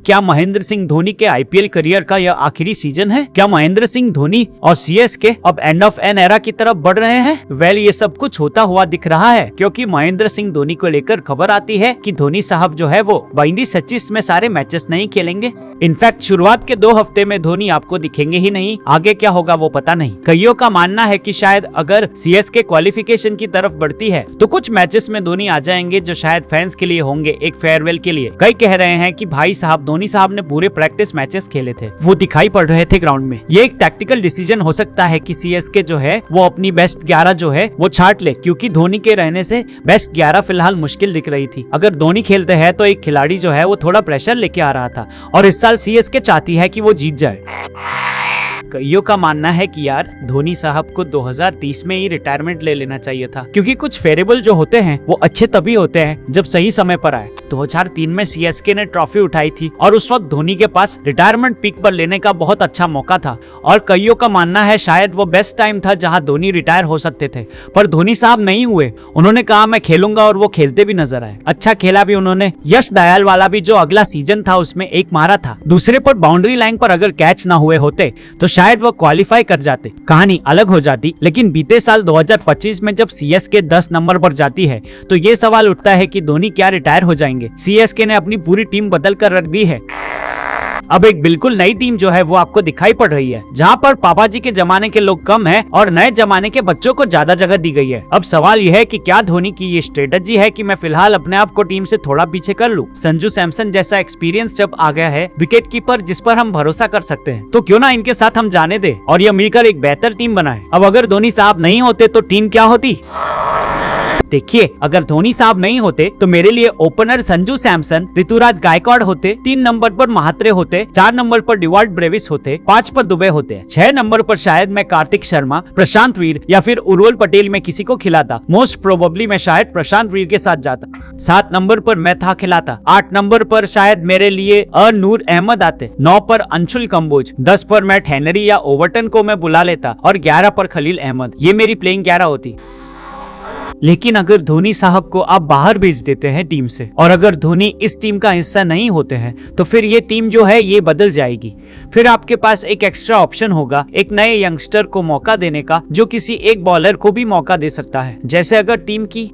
क्या महेंद्र सिंह धोनी के IPL career का यह आखिरी सीजन है? क्या महेंद्र सिंह धोनी और सीएसके अब एंड ऑफ एन एरा की तरफ बढ़ रहे हैं? वेल, ये सब कुछ होता हुआ दिख रहा है, क्योंकि महेंद्र सिंह धोनी को लेकर खबर आती है कि धोनी साहब जो है वो बाइंडी 26 में सारे मैचेस नहीं खेलेंगे। इनफैक्ट शुरुआत के 2 हफ्ते में धोनी आपको दिखेंगे ही नहीं। आगे क्या होगा वो पता नहीं। कईयों का मानना है कि शायद अगर सीएसके क्वालिफिकेशन की तरफ बढ़ती है तो कुछ मैचेस में धोनी आ जाएंगे, जो शायद फैंस के लिए होंगे एक फेयरवेल के लिए। कई कह रहे हैं कि भाई साहब, धोनी साहब ने पूरे प्रैक्टिस मैचेस खेले थे, वो दिखाई पड़ रहे थे ग्राउंड में। ये एक टैक्टिकल डिसीजन हो सकता है कि सीएसके जो है वो अपनी बेस्ट 11 जो है वो छाट ले, क्योंकि धोनी के रहने से बेस्ट 11 फिलहाल मुश्किल दिख रही थी। अगर धोनी खेलते हैं तो एक खिलाड़ी जो है वो थोड़ा प्रेशर लेके आ रहा था, और इस साल सीएसके चाहती है कि वो जीत जाए। कईयों का मानना है कि यार धोनी साहब को 2030 में ही रिटायरमेंट ले लेना चाहिए था, क्योंकि कुछ फेरेबल जो होते हैं वो अच्छे तभी होते हैं जब सही समय पर आए। 2003 में सीएसके ने ट्रॉफी उठाई थी और उस वक्त धोनी के पास रिटायरमेंट पीक पर लेने का बहुत अच्छा मौका था, और कईयों का मानना है शायद वो बेस्ट टाइम था जहां धोनी रिटायर हो सकते थे। पर धोनी साहब नहीं हुए। उन्होंने कहा मैं खेलूंगा, और वो खेलते भी नजर आए। अच्छा खेला भी उन्होंने। यश दयाल वाला भी जो अगला सीजन था उसमें एक मारा था। दूसरे पर बाउंड्री लाइन पर अगर कैच ना हुए होते तो शायद वो क्वालिफाई कर जाते, कहानी अलग हो जाती। लेकिन बीते साल 2025 में जब सीएसके 10 नंबर पर जाती है तो ये सवाल उठता है कि धोनी क्या रिटायर हो जाएंगे? सीएसके ने अपनी पूरी टीम बदल कर रख दी है। अब एक बिल्कुल नई टीम जो है वो आपको दिखाई पड़ रही है, जहां पर पापा जी के जमाने के लोग कम हैं और नए जमाने के बच्चों को ज्यादा जगह दी गई है। अब सवाल यह है कि क्या धोनी की ये स्ट्रेटजी है कि मैं फिलहाल अपने आप को टीम से थोड़ा पीछे कर लूं? संजू सैमसन जैसा एक्सपीरियंस जब आ गया है, विकेट कीपर जिस पर हम भरोसा कर सकते हैं, तो क्यों ना इनके साथ हम जाने दे और ये मिलकर एक बेहतर टीम बनाए। अब अगर धोनी साहब नहीं होते तो टीम क्या होती? देखिए, अगर धोनी साहब नहीं होते तो मेरे लिए ओपनर संजू सैमसन, ऋतुराज गायकवाड़ होते, 3 नंबर पर महात्रे होते, 4 नंबर पर डिवाल्ड ब्रेविस होते, 5 पर दुबे होते, 6 नंबर पर शायद मैं कार्तिक शर्मा, प्रशांत वीर या फिर उर्वल पटेल में किसी को खिलाता। मोस्ट प्रोबेबली मैं शायद प्रशांत वीर के साथ जाता। 7 नंबर पर मैं था खिलाता। 8 नंबर पर शायद मेरे लिए नूर अहमद आते। 9 पर अंशुल कंबोज। 10 पर मैट हेनरी या ओवरटन को मैं बुला लेता, और 11 पर खलील अहमद। ये मेरी प्लेइंग 11 होती। लेकिन अगर धोनी साहब को आप बाहर भेज देते हैं टीम से, और अगर धोनी इस टीम का हिस्सा नहीं होते हैं, तो फिर ये टीम जो है ये बदल जाएगी। फिर आपके पास एक एक्स्ट्रा ऑप्शन होगा एक नए यंगस्टर को मौका देने का, जो किसी एक बॉलर को भी मौका दे सकता है। जैसे अगर टीम की